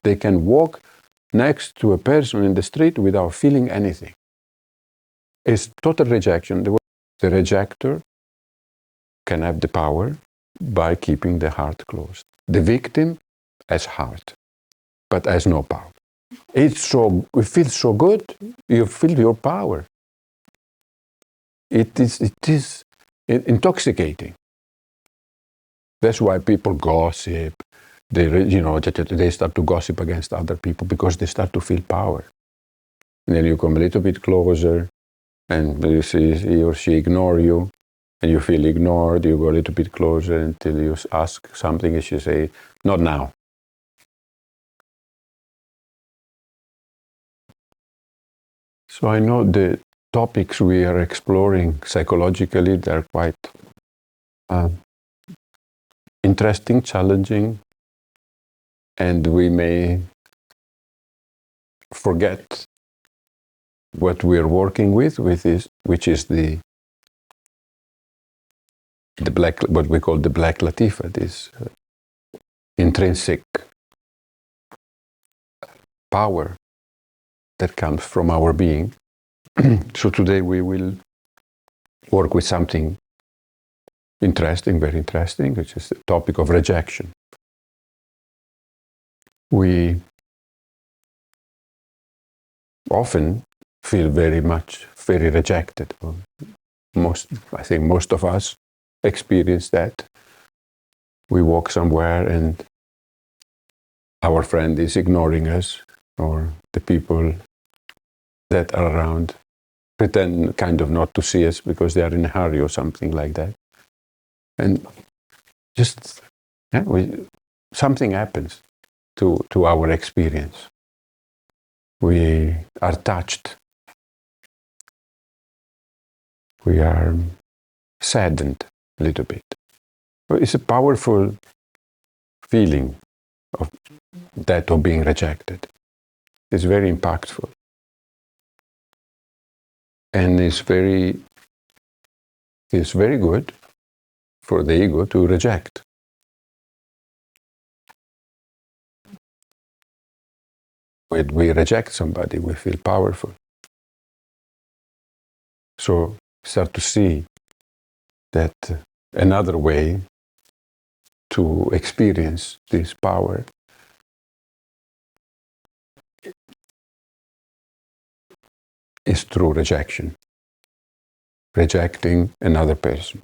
They can walk next to a person in the street without feeling anything. It's total rejection. The rejector can have the power by keeping the heart closed. The victim has heart, but has no power. It feels so good. You feel your power. It is intoxicating. That's why people gossip. They start to gossip against other people because they start to feel power. And then you come a little bit closer, and you see he or she ignore you, and you feel ignored. You go a little bit closer until you ask something, and she say, "Not now." So I know the topics we are exploring psychologically, they're quite interesting, challenging, and we may forget what we're working with which is the black, what we call the black latifa, this intrinsic power that comes from our being. So today we will work with something interesting, very interesting, which is the topic of rejection. We often feel very rejected. I think most of us experience that. We walk somewhere and our friend is ignoring us, or the people that are around pretend kind of not to see us because they are in a hurry or something like that. And just something happens to our experience. We are touched. We are saddened a little bit. It's a powerful feeling of that, of being rejected. It's very impactful. And it's very good for the ego to reject. When we reject somebody, we feel powerful. So start to see that another way to experience this power is through rejection. Rejecting another person.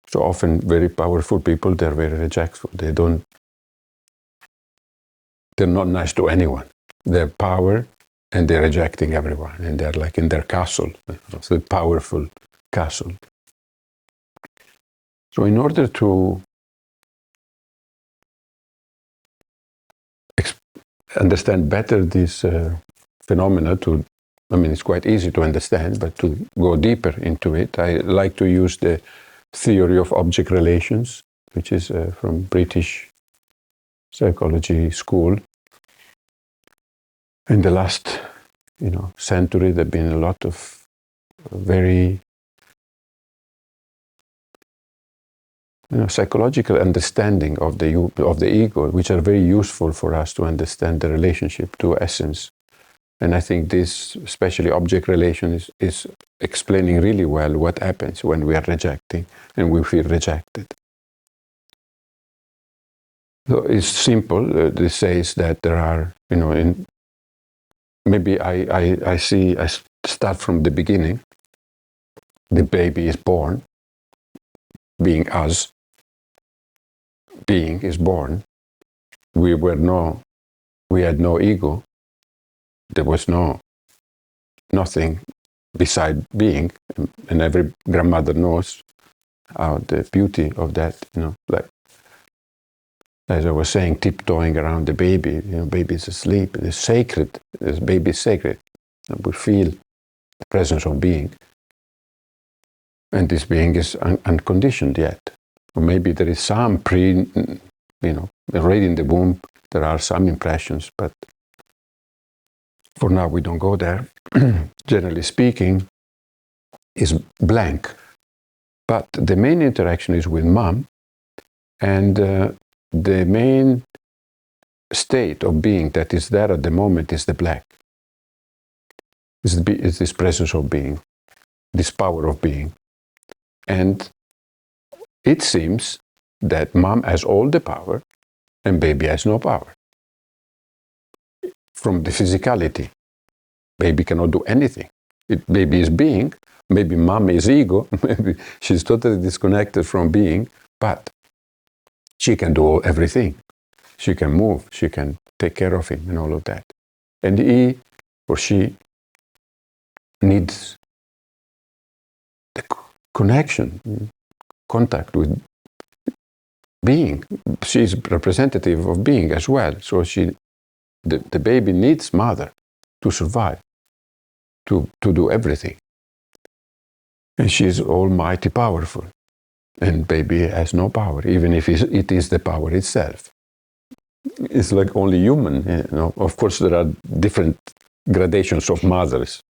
So often very powerful people, they're very rejectful. They're not nice to anyone. They're power and they're rejecting everyone. And they're like in their castle. It's a powerful castle. So in order to understand better this phenomena, it's quite easy to understand, but to go deeper into it, I like to use the theory of object relations, which is from British psychology school. In the last, century, there have been a lot of very psychological understanding of the ego, which are very useful for us to understand the relationship to essence. And I think this, especially object relation, is explaining really well what happens when we are rejecting and we feel rejected. So it's simple. This says that there are, maybe I start from the beginning. The baby is born, being us. Being is born. We had no ego. There was nothing beside being, and every grandmother knows the beauty of that. Like as I was saying, tiptoeing around the baby. Baby is asleep. It is sacred. This baby is sacred. And we feel the presence of being, and this being is unconditioned yet. Or maybe there is some already in the womb, there are some impressions, but for now we don't go there. Generally speaking, is blank. But the main interaction is with mom, and the main state of being that is there at the moment is the black. Is this presence of being, this power of being. And it seems that mom has all the power and baby has no power. From the physicality, baby cannot do anything. Baby is being, maybe mom is ego, maybe she's totally disconnected from being, but she can do everything. She can move, she can take care of him and all of that. And he or she needs the connection, contact with being. She's representative of being as well. So the baby needs mother to survive, to do everything. And she's almighty powerful. And baby has no power, even if it is the power itself. It's like only human, you know. Of course, there are different gradations of mothers,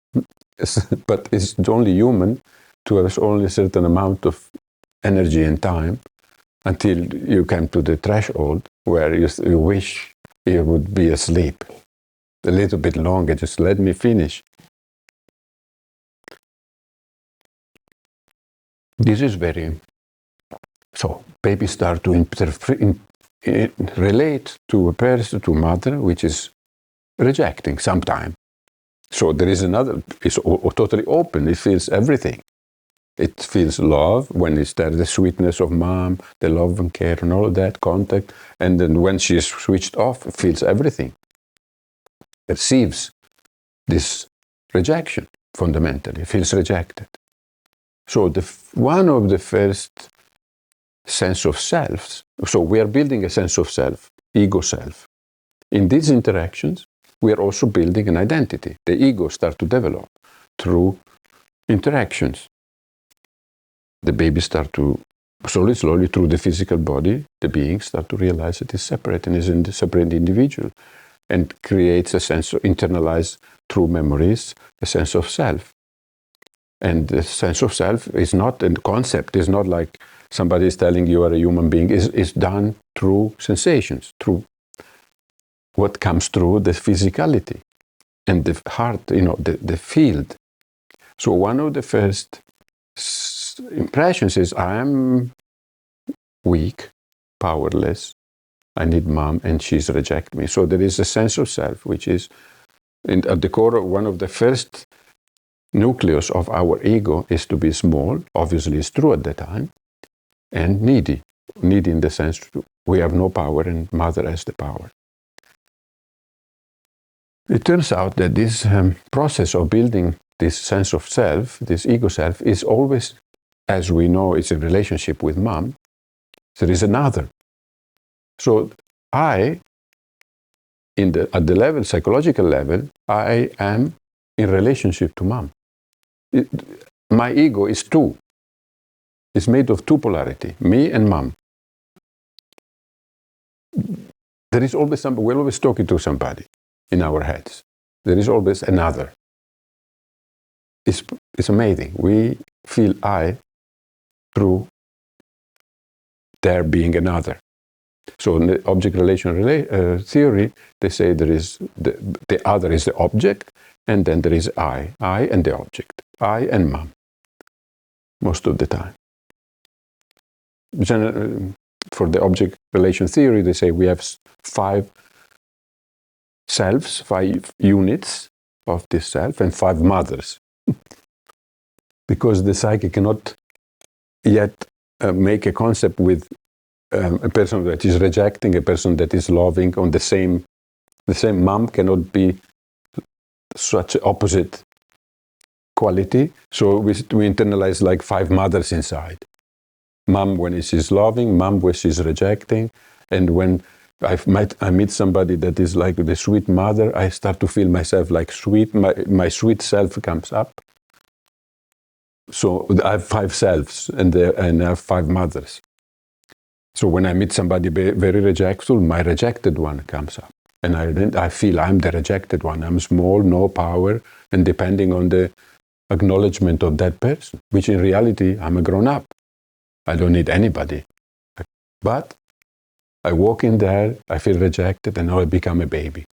but it's only human to have only a certain amount of energy and time until you come to the threshold where you wish you would be asleep a little bit longer. Just let me finish. This is very... So babies start to relate to a person, to mother, which is rejecting sometime. So there is another, it's totally open, it feels everything. It feels love when it's there, the sweetness of mom, the love and care and all of that, contact. And then when she is switched off, it feels everything. Perceives this rejection fundamentally, it feels rejected. So one of the first sense of selves, so we are building a sense of self, ego self. In these interactions, we are also building an identity. The ego starts to develop through interactions. The baby starts to, slowly through the physical body, the being starts to realize it is separate and is a separate individual, and creates a sense of internalized through memories, a sense of self. And the sense of self is not a concept, it's not like somebody is telling you are a human being, is done through sensations, through what comes through the physicality and the heart, the field. So one of the first impressions is I am weak, powerless, I need mom and she's reject me. So there is a sense of self, which is at the core of one of the first nucleus of our ego is to be small, obviously it's true at the time, and needy in the sense we have no power and mother has the power. It turns out that this process of building this sense of self, this ego self, is always, as we know, it's in relationship with mom. There is another. So at the level, psychological level, I am in relationship to mom. My ego is two. It's made of two polarity, me and mom. There is always somebody, we're always talking to somebody in our heads. There is always another. It's amazing. We feel I through there being another. So in the object relation theory, they say there is the other is the object, and then there is I and the object, I and mom, most of the time. For the object relation theory, they say we have 5 selves, 5 units of this self, and 5 mothers. Because the psyche cannot yet make a concept with a person that is rejecting, a person that is loving on the same mom cannot be such opposite quality. So we internalize like 5 mothers inside. Mom when she's loving, mom when she's rejecting, and when I meet somebody that is like the sweet mother, I start to feel myself like sweet, my sweet self comes up. So I have 5 selves and I have 5 mothers. So when I meet somebody very rejectful, my rejected one comes up. And I feel I'm the rejected one. I'm small, no power, and depending on the acknowledgement of that person, which in reality, I'm a grown-up. I don't need anybody. But I walk in there, I feel rejected, and now I become a baby.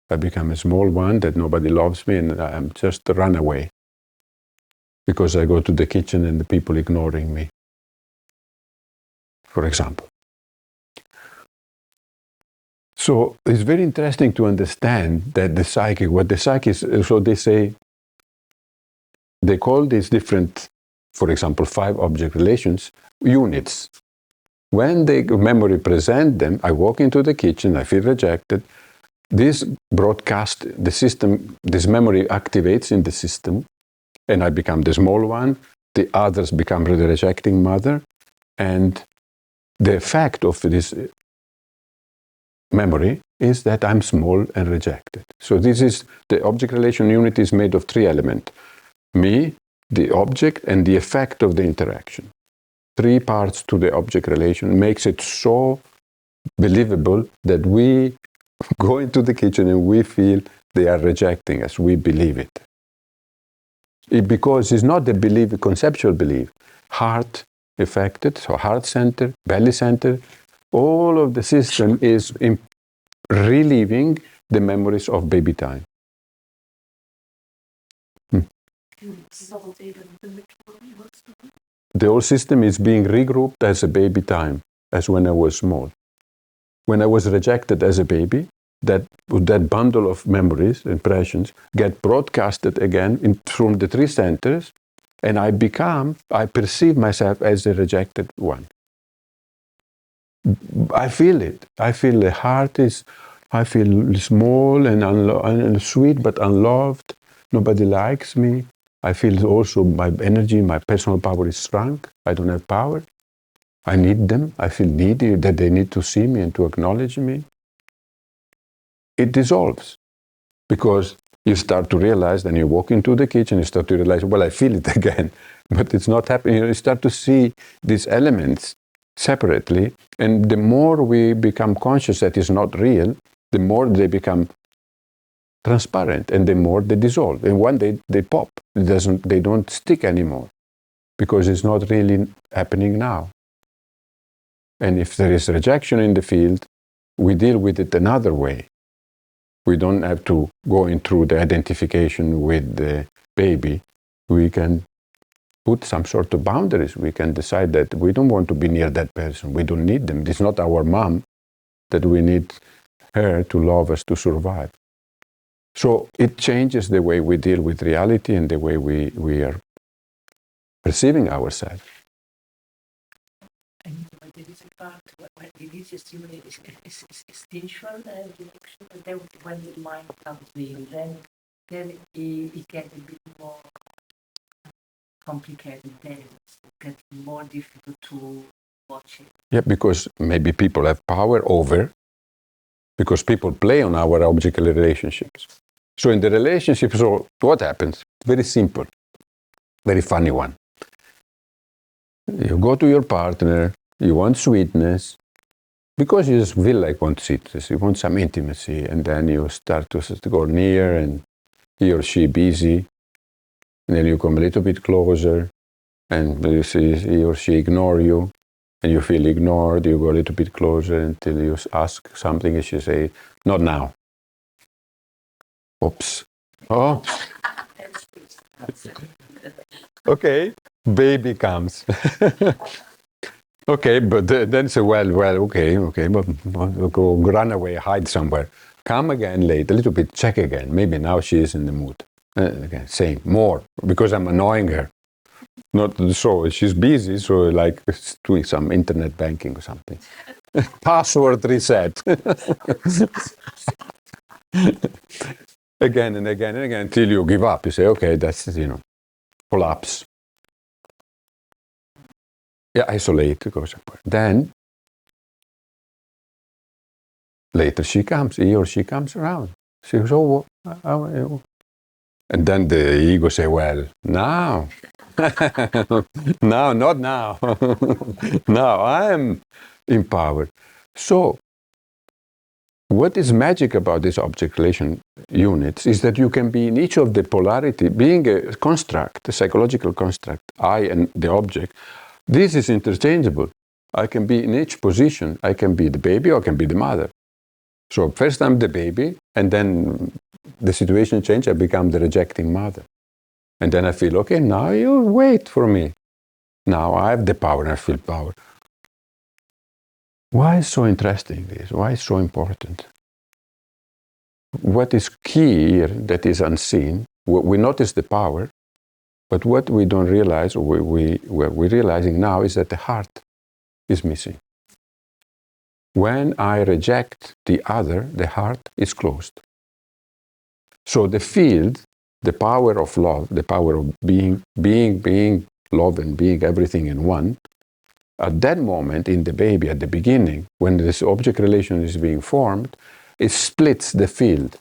I become a small one that nobody loves me, and I'm just a runaway. Because I go to the kitchen and the people ignoring me, for example. So it's very interesting to understand that the psychic, what the psychic is, so they say, they call these different, for example, 5 object relations, units. When the memory present them, I walk into the kitchen, I feel rejected. This broadcast, the system, this memory activates in the system, and I become the small one. The others become the rejecting mother, and the effect of this memory is that I'm small and rejected. So this is, the object relation unit is made of 3 elements. Me, the object, and the effect of the interaction. 3 parts to the object relation makes it so believable that we go into the kitchen and we feel they are rejecting us. We believe it. Because it's not a belief, a conceptual belief. Heart affected, so heart center, belly center, all of the system is reliving the memories of baby time. The whole system is being regrouped as a baby time, as when I was small. When I was rejected as a baby, that bundle of memories, impressions, get broadcasted again from the 3 centers, and I perceive myself as a rejected one. I feel it. I feel the heart is, I feel small and sweet but unloved. Nobody likes me. I feel also my energy, my personal power is shrunk. I don't have power. I need them. I feel needy, that they need to see me and to acknowledge me. It dissolves because you start to realize, then you walk into the kitchen, you start to realize, well, I feel it again, but it's not happening. You start to see these elements separately, and the more we become conscious that it's not real, the more they become transparent, and the more they dissolve. And one day they pop. They don't stick anymore because it's not really happening now. And if there is rejection in the field, we deal with it another way. We don't have to go in through the identification with the baby. We can put some sort of boundaries. We can decide that we don't want to be near that person. We don't need them. It's not our mom that we need her to love us to survive. So it changes the way we deal with reality and the way we are perceiving ourselves. And there is a part where religious unity is essential direction, and then when the mind comes in, then it gets a bit more complicated, then it gets more difficult to watch it. Yeah, because maybe people have power over, because people play on our object relationships. So in the relationship, so what happens? Very simple, very funny one. You go to your partner, you want sweetness, because you just feel like want sweetness, you want some intimacy, and then you start to go near, and he or she busy, and then you come a little bit closer, and you see he or she ignore you, and you feel ignored, you go a little bit closer until you ask something, and she say, not now. Oops. Oh. Okay, baby comes. Okay, but then say, well, okay, but go run away, hide somewhere. Come again later, a little bit, check again. Maybe now she is in the mood. Again, same, more, because I'm annoying her. Not so, she's busy, so like doing some internet banking or something. Password reset. Again and again and again until you give up. You say, okay, that's, collapse. Yeah, isolate, goes apart. Then, later he or she comes around. She goes, oh, how are you? And then the ego say, well, now. No, not now. Now I am empowered. So, what is magic about this object relation units is that you can be in each of the polarity, being a construct, a psychological construct, I and the object. This is interchangeable. I can be in each position. I can be the baby or I can be the mother. So first I'm the baby, and then the situation changes, I become the rejecting mother. And then I feel, okay, now you wait for me. Now I have the power and I feel power. Why is so interesting this? Why is so important? What is key here that is unseen? We notice the power, but what we don't realize, or what we're realizing now, is that the heart is missing. When I reject the other, the heart is closed. So the field, the power of love, the power of being love and being everything in one, at that moment in the baby, at the beginning, when this object relation is being formed, it splits the field.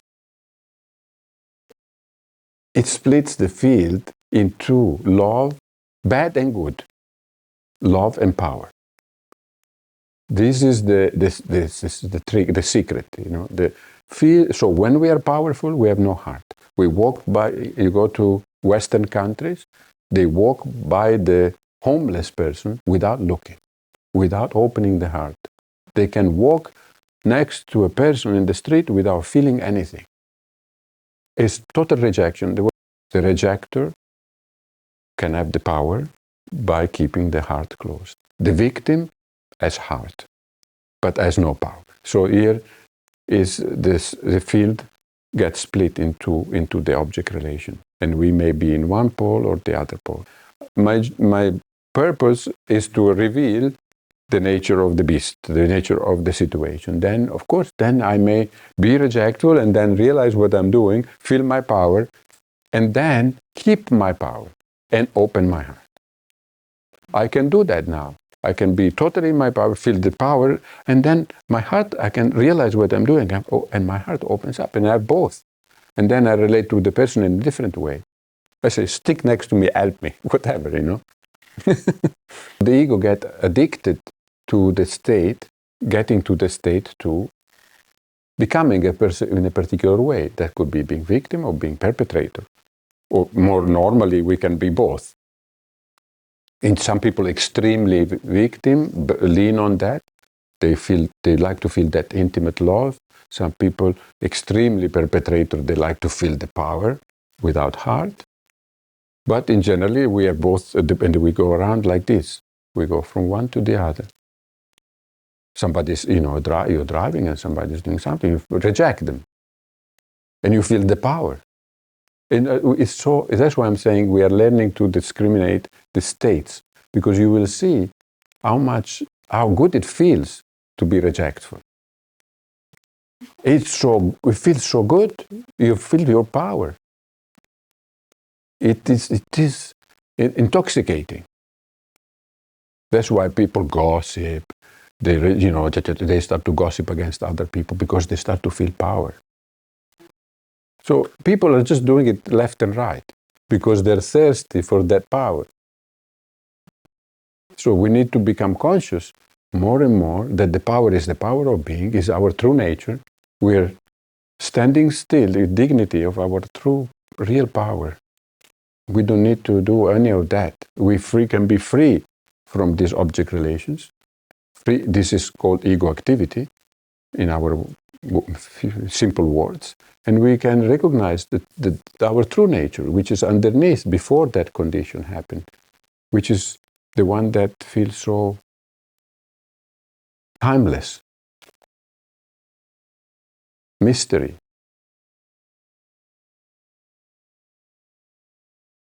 It splits the field into love, bad and good, love and power. This is the trick, the secret, the feel. So when we are powerful, we have no heart. We walk by, you go to Western countries, they walk by the homeless person without looking, without opening the heart. They can walk next to a person in the street without feeling anything. It's total rejection. The rejector can have the power by keeping the heart closed. The victim has heart, but has no power. So here is this, the field gets split into the object relation. And we may be in one pole or the other pole. My purpose is to reveal the nature of the beast, the nature of the situation. Then, of course, then I may be rejectful and then realize what I'm doing, feel my power, and then keep my power and open my heart. I can do that now. I can be totally in my power, feel the power, and then my heart, I can realize what I'm doing, and my heart opens up, and I have both. And then I relate to the person in a different way. I say, stick next to me, help me, whatever, The ego gets addicted to the state, getting to the state to becoming a person in a particular way. That could be being victim or being perpetrator. Or more normally, we can be both. In some people, extremely victim, lean on that. They like to feel that intimate love. Some people, extremely perpetrator, they like to feel the power without heart. But in generally, we are both, and we go around like this. We go from one to the other. Somebody's, you're driving and somebody's doing something, you reject them. And you feel the power. And that's why I'm saying we are learning to discriminate the states, because you will see how good it feels to be rejectful. It feels so good. You feel your power. It is intoxicating. That's why people gossip. They start to gossip against other people because they start to feel power. So people are just doing it left and right because they're thirsty for that power. So we need to become conscious more and more that the power is the power of being, is our true nature. We're standing still in dignity of our true, real power. We don't need to do any of that. We can be free from these object relations. This is called ego activity in our simple words. And we can recognize our true nature, which is underneath before that condition happened, which is the one that feels so timeless. Mystery.